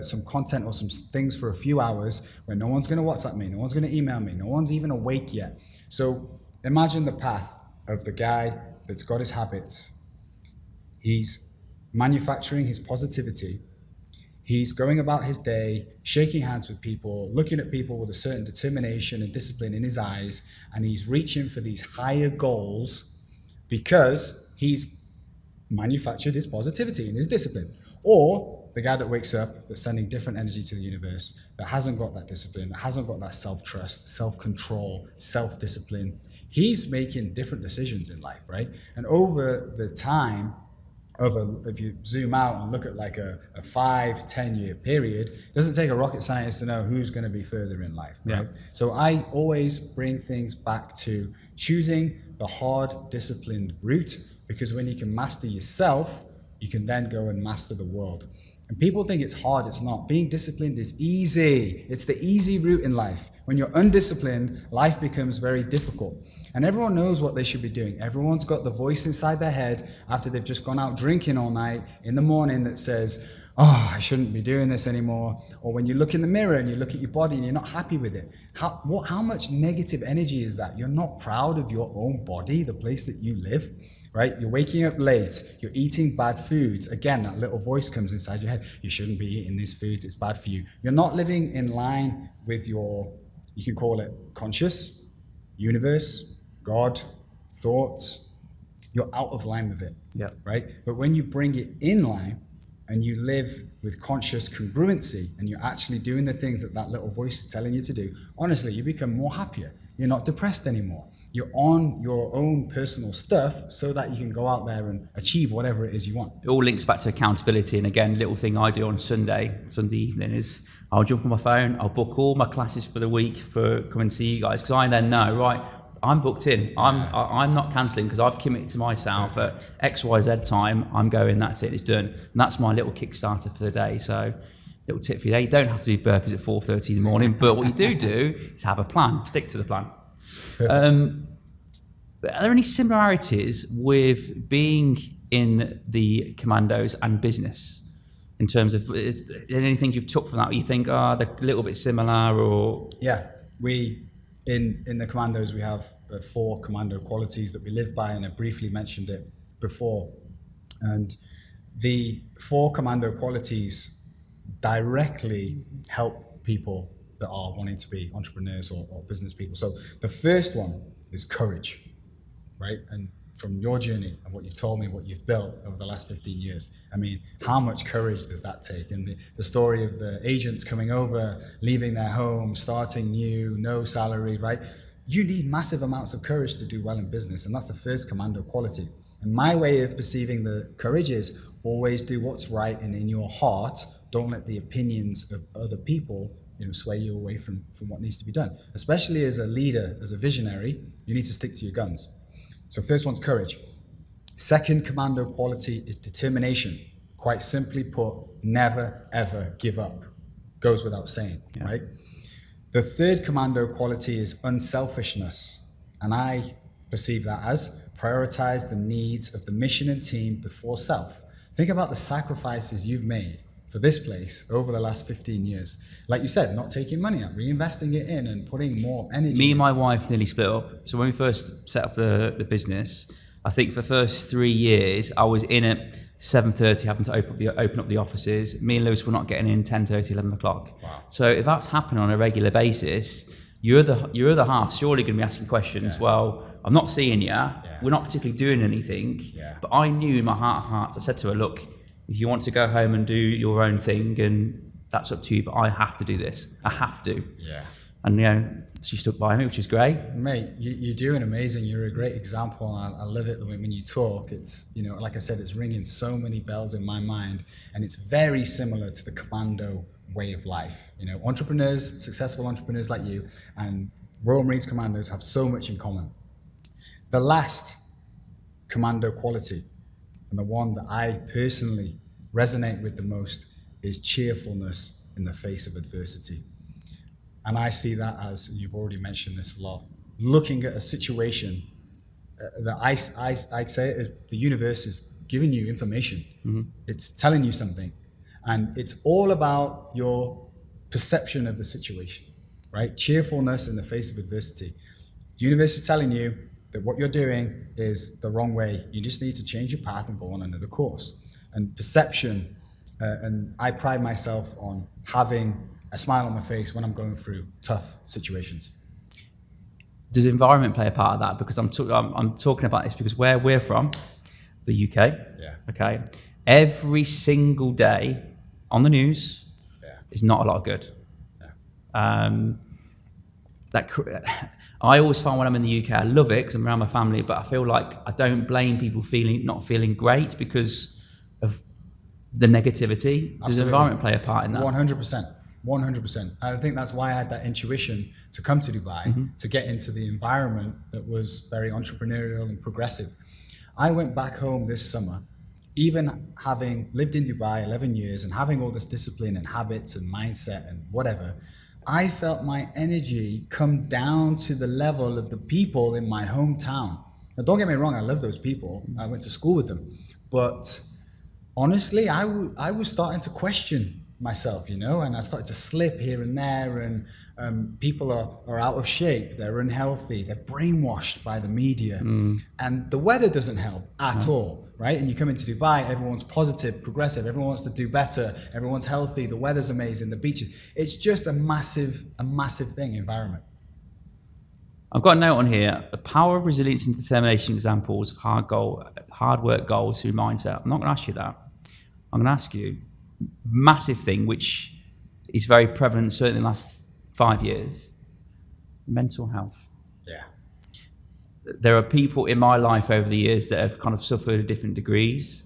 some content or some things for a few hours when no one's going to WhatsApp me, no one's going to email me, no one's even awake yet. So imagine the path of the guy that's got his habits. He's manufacturing his positivity. He's going about his day, shaking hands with people, looking at people with a certain determination and discipline in his eyes, and he's reaching for these higher goals because he's manufactured his positivity and his discipline. Or the guy that wakes up, that's sending different energy to the universe, that hasn't got that discipline, that hasn't got that self-trust, self-control, self-discipline. He's making different decisions in life, right? And over the time, if you zoom out and look at like a 5-10 year period, it doesn't take a rocket scientist to know who's going to be further in life, right? So I always bring things back to choosing the hard, disciplined route, because when you can master yourself, you can then go and master the world. And people think it's hard. It's not. Being disciplined is easy. It's the easy route in life. When you're undisciplined, life becomes very difficult. And everyone knows what they should be doing. Everyone's got the voice inside their head after they've just gone out drinking all night in the morning that says, oh, I shouldn't be doing this anymore. Or when you look in the mirror and you look at your body and you're not happy with it. How much negative energy is that? You're not proud of your own body, the place that you live. Right? You're waking up late, you're eating bad foods. Again, that little voice comes inside your head. You shouldn't be eating these foods, it's bad for you. You're not living in line with your, you can call it conscious, universe, God, thoughts. You're out of line with it, right? But when you bring it in line and you live with conscious congruency and you're actually doing the things that little voice is telling you to do, honestly, you become more happier. You're not depressed anymore. You're on your own personal stuff so that you can go out there and achieve whatever it is you want. It all links back to accountability. And again, little thing I do on Sunday evening is I'll jump on my phone, I'll book all my classes for the week for coming to see you guys, because I then know, right, I'm booked in. I'm not cancelling because I've committed to myself at XYZ time. I'm going, that's it, it's done. And that's my little Kickstarter for the day. So little tip for you there, you don't have to do burpees at 4:30 in the morning, but what you do is have a plan, stick to the plan. Are there any similarities with being in the commandos and business in terms of anything you've took from that where you think, they're a little bit similar? Or yeah, we in the commandos we have 4 commando qualities that we live by, and I briefly mentioned it before. And the 4 commando qualities directly help people that are wanting to be entrepreneurs or business people. So the first one is courage, right? And from your journey and what you've told me, what you've built over the last 15 years, I mean, how much courage does that take? And the story of the agents coming over, leaving their home, starting new, no salary, right? You need massive amounts of courage to do well in business. And that's the first commando quality. And my way of perceiving the courage is always do what's right and in your heart. Don't let the opinions of other people sway you away from what needs to be done. Especially as a leader, as a visionary, you need to stick to your guns. So first one's courage. Second commando quality is determination. Quite simply put, never ever give up. Goes without saying, right? The third commando quality is unselfishness. And I perceive that as prioritize the needs of the mission and team before self. Think about the sacrifices you've made for this place over the last 15 years. Like you said, not taking money out, reinvesting it in and putting more energy. Me and my wife nearly split up. So when we first set up the business, I think for the first 3 years, I was in at 7:30, having to open up the offices. Me and Lewis were not getting in 10:30, 11 o'clock. Wow. So if that's happening on a regular basis, your other half surely going to be asking questions. Yeah. Well, I'm not seeing you. We're not particularly doing anything. Yeah. But I knew in my heart of hearts, I said to her, look, if you want to go home and do your own thing, and that's up to you, but I have to do this. I have to. Yeah. And, she stuck by me, which is great. Mate, you're doing amazing. You're a great example. I love it when you talk. It's, like I said, it's ringing so many bells in my mind. And it's very similar to the commando way of life. Entrepreneurs, successful entrepreneurs like you, and Royal Marines Commandos have so much in common. The last commando quality, and the one that I personally resonate with the most, is cheerfulness in the face of adversity. And I see that as, you've already mentioned this a lot, looking at a situation that I say it as the universe is giving you information. Mm-hmm. It's telling you something. And it's all about your perception of the situation, right? Cheerfulness in the face of adversity. The universe is telling you that what you're doing is the wrong way. You just need to change your path and go on another course. And perception, and I pride myself on having a smile on my face when I'm going through tough situations. Does environment play a part of that? Because I'm talking about this because where we're from, the UK, okay, every single day on the news is not a lot of good. I always find when I'm in the UK, I love it because I'm around my family, but I feel like I don't blame people not feeling great because of the negativity. Does environment play a part in that? 100%. 100%. I think that's why I had that intuition to come to Dubai, to get into the environment that was very entrepreneurial and progressive. I went back home this summer, even having lived in Dubai 11 years and having all this discipline and habits and mindset and whatever, I felt my energy come down to the level of the people in my hometown. Now, don't get me wrong, I love those people. I went to school with them. But honestly, I was starting to question myself, and I started to slip here and there, and people are out of shape, they're unhealthy, they're brainwashed by the media, and the weather doesn't help at all, right? And you come into Dubai, everyone's positive, progressive, everyone wants to do better, everyone's healthy, the weather's amazing, the beaches. It's just a massive thing, environment. I've got a note on here: the power of resilience and determination examples of hard work goals through mindset. I'm not going to ask you that. I'm going to ask you massive thing, which is very prevalent, certainly in the last 5 years: mental health. Yeah. There are people in my life over the years that have kind of suffered at different degrees.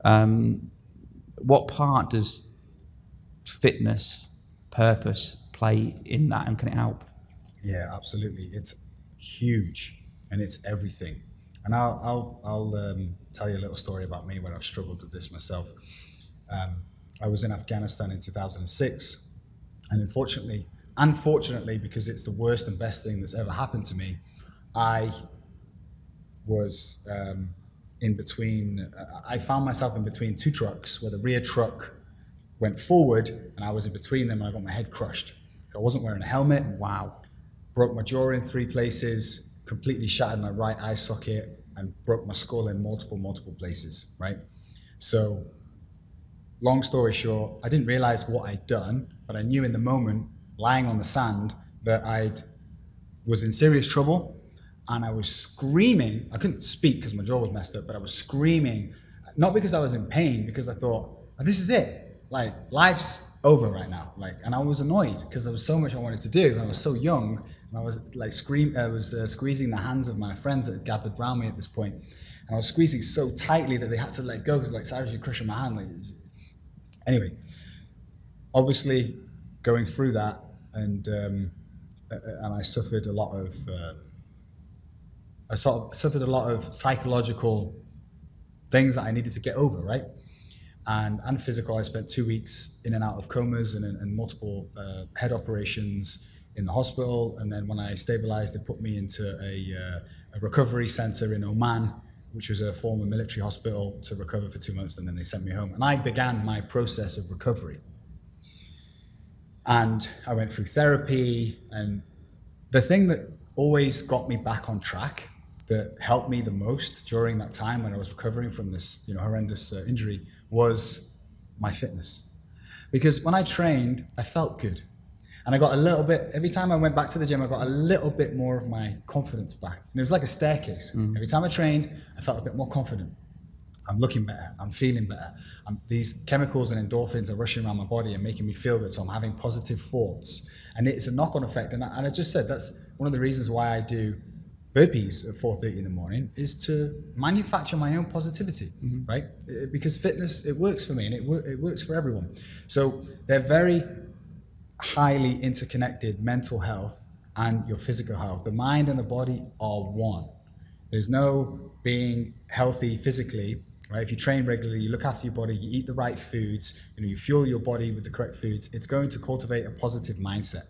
What part does fitness, purpose play in that, and can it help? Yeah, absolutely. It's huge, and it's everything. And I'll tell you a little story about me where I've struggled with this myself. I was in Afghanistan in 2006, and unfortunately, because it's the worst and best thing that's ever happened to me, I was in between. I found myself in between two trucks, where the rear truck went forward, and I was in between them, and I got my head crushed. So I wasn't wearing a helmet. Wow. Broke my jaw in 3 places, completely shattered my right eye socket, and broke my skull in multiple places, right? So, long story short, I didn't realize what I'd done, but I knew in the moment, lying on the sand, that I was in serious trouble, and I was screaming. I couldn't speak because my jaw was messed up, but I was screaming, not because I was in pain, because I thought, oh, this is it. Like, life's over right now. And I was annoyed because there was so much I wanted to do, and I was so young, and I was squeezing the hands of my friends that had gathered around me at this point, and I was squeezing so tightly that they had to let go, because Cyrus, you're crushing my hand. Anyway, obviously going through that, and I suffered a lot of psychological things that I needed to get over, right? And physical. I spent 2 weeks in and out of comas and multiple head operations in the hospital. And then when I stabilized, they put me into a recovery center in Oman, which was a former military hospital, to recover for 2 months. And then they sent me home. And I began my process of recovery. And I went through therapy. And the thing that always got me back on track that helped me the most during that time when I was recovering from this, horrendous injury was my fitness. Because when I trained, I felt good. And I got a little bit, every time I went back to the gym, I got a little bit more of my confidence back. And it was like a staircase. Every time I trained, I felt a bit more confident. I'm looking better, I'm feeling better. These chemicals and endorphins are rushing around my body and making me feel good, so I'm having positive thoughts. And it's a knock-on effect. And I just said that's one of the reasons why I do burpees at 4:30 in the morning, is to manufacture my own positivity, right? Because fitness, it works for me, and it works for everyone. So they're very highly interconnected, mental health and your physical health. The mind and the body are one. There's no being healthy physically, right? If you train regularly, you look after your body, you eat the right foods, you fuel your body with the correct foods, it's going to cultivate a positive mindset.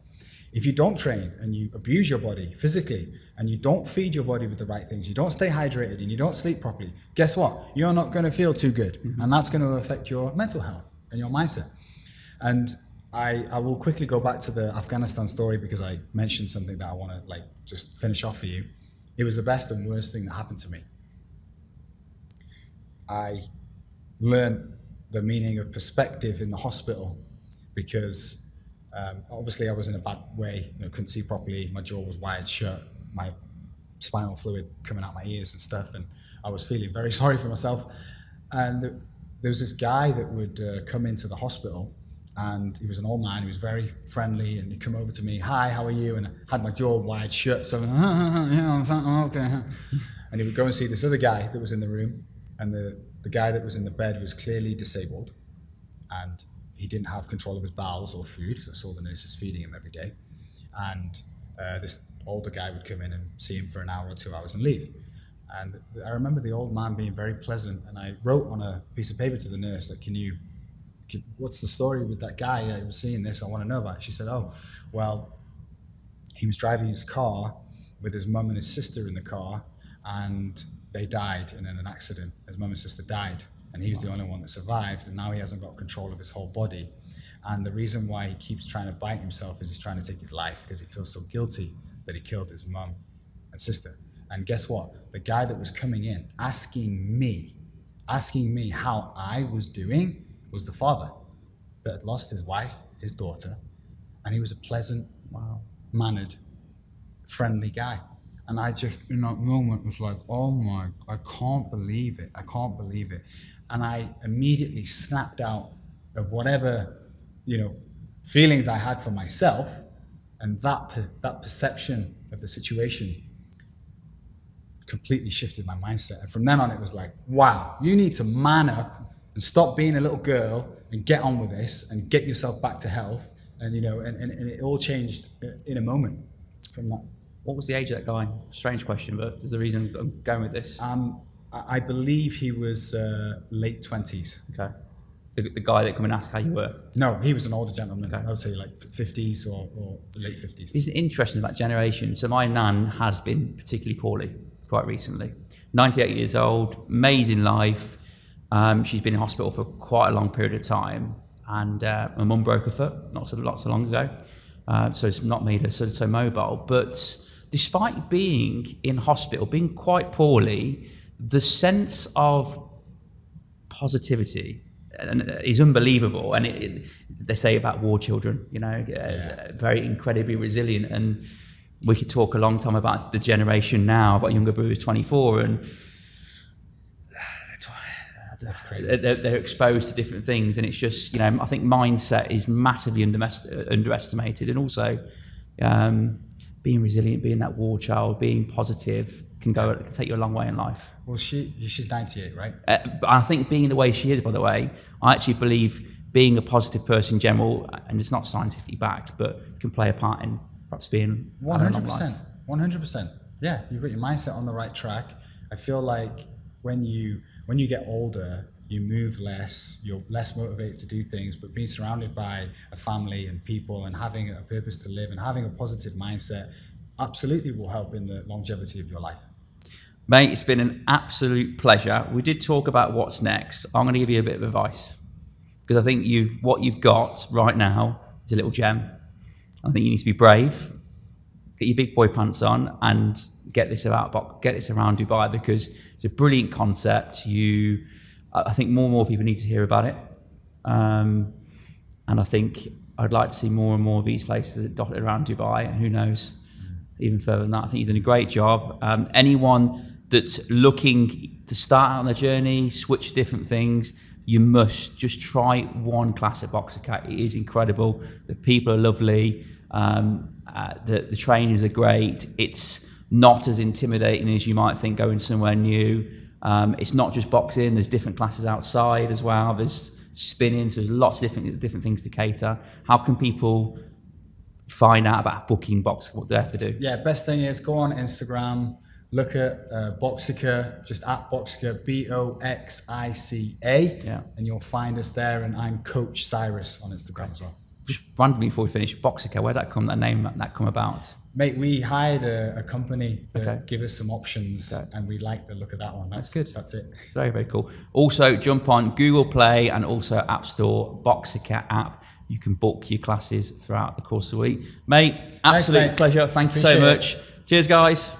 If you don't train and you abuse your body physically and you don't feed your body with the right things, you don't stay hydrated and you don't sleep properly, guess what? You're not going to feel too good. And that's going to affect your mental health and your mindset. And I will quickly go back to the Afghanistan story because I mentioned something that I want to just finish off for you. It was the best and worst thing that happened to me. I learned the meaning of perspective in the hospital because obviously I was in a bad way, couldn't see properly, my jaw was wired shut, my spinal fluid coming out my ears and stuff, and I was feeling very sorry for myself. And there was this guy that would come into the hospital, and he was an old man, he was very friendly, and he'd come over to me, "Hi, how are you?" And I had my jaw wired shut, so I'm okay. And he would go and see this other guy that was in the room, and the guy that was in the bed was clearly disabled, and he didn't have control of his bowels or food, because I saw the nurses feeding him every day. And this older guy would come in and see him for an hour or 2 hours and leave. And I remember the old man being very pleasant, and I wrote on a piece of paper to the nurse, what's the story with that guy? I was seeing this, I want to know about it. She said, "Oh, well, he was driving his car with his mum and his sister in the car, and they died in an accident. His mum and sister died, and he was the only one that survived, and now he hasn't got control of his whole body. And the reason why he keeps trying to bite himself is he's trying to take his life because he feels so guilty that he killed his mum and sister." And guess what? The guy that was coming in, asking me how I was doing, was the father that had lost his wife, his daughter, and he was a pleasant, mannered, friendly guy. And I just, in that moment, was like, oh my, I can't believe it. And I immediately snapped out of whatever, feelings I had for myself, and that perception of the situation completely shifted my mindset. And from then on, it was like, wow, you need to man up and stop being a little girl and get on with this and get yourself back to health. And, and it all changed in a moment from that. What was the age of that guy? Strange question, but there's a reason I'm going with this. I believe he was late 20s. Okay. The guy that come and ask how you were? No, he was an older gentleman. Okay. I would say like 50s or late 50s. It's interesting about generation. So my nan has been particularly poorly quite recently. 98 years old, amazing life. She's been in hospital for quite a long period of time. And my mum broke her foot not so long ago. So it's not made her so mobile. But despite being in hospital, being quite poorly, the sense of positivity is unbelievable. And they say about war children, very incredibly resilient. And we could talk a long time about the generation now. I've got a younger brother who's 24, and that's crazy. They're exposed to different things, and it's just, I think mindset is massively underestimated, and also being resilient, being that war child, being positive can take you a long way in life. Well, she's 98, right? But I think being the way she is, by the way, I actually believe being a positive person in general, and it's not scientifically backed, but can play a part in perhaps being 100%. 100%. Yeah, you've got your mindset on the right track. I feel like when you get older, you move less, you're less motivated to do things, but being surrounded by a family and people and having a purpose to live and having a positive mindset absolutely will help in the longevity of your life. Mate, it's been an absolute pleasure. We did talk about what's next. I'm going to give you a bit of advice, because I think what you've got right now is a little gem. I think you need to be brave, get your big boy pants on and get this around Dubai, because it's a brilliant concept. I think more and more people need to hear about it. And I think I'd like to see more and more of these places dotted around Dubai, and who knows, even further than that. I think you've done a great job. Anyone that's looking to start out on their journey, switch different things, you must just try one class at Boxica. It is incredible. The people are lovely. The trainers are great. It's not as intimidating as you might think going somewhere new. It's not just boxing. There's different classes outside as well. There's spinning. So there's lots of different things to cater. How can people find out about booking Boxica? What do they have to do? Yeah, best thing is go on Instagram, look at Boxica, just at Boxica, Boxica, and you'll find us there. And I'm Coach Cyrus on Instagram as well. Just randomly before we finish, Boxica, where'd that name come about? Mate, we hired a company that give us some options, and we like the look of that one. That's good. That's it. Very, very cool. Also, jump on Google Play and also App Store, Boxica app. You can book your classes throughout the course of the week. Mate, absolute pleasure. Thank you so much. Cheers, guys.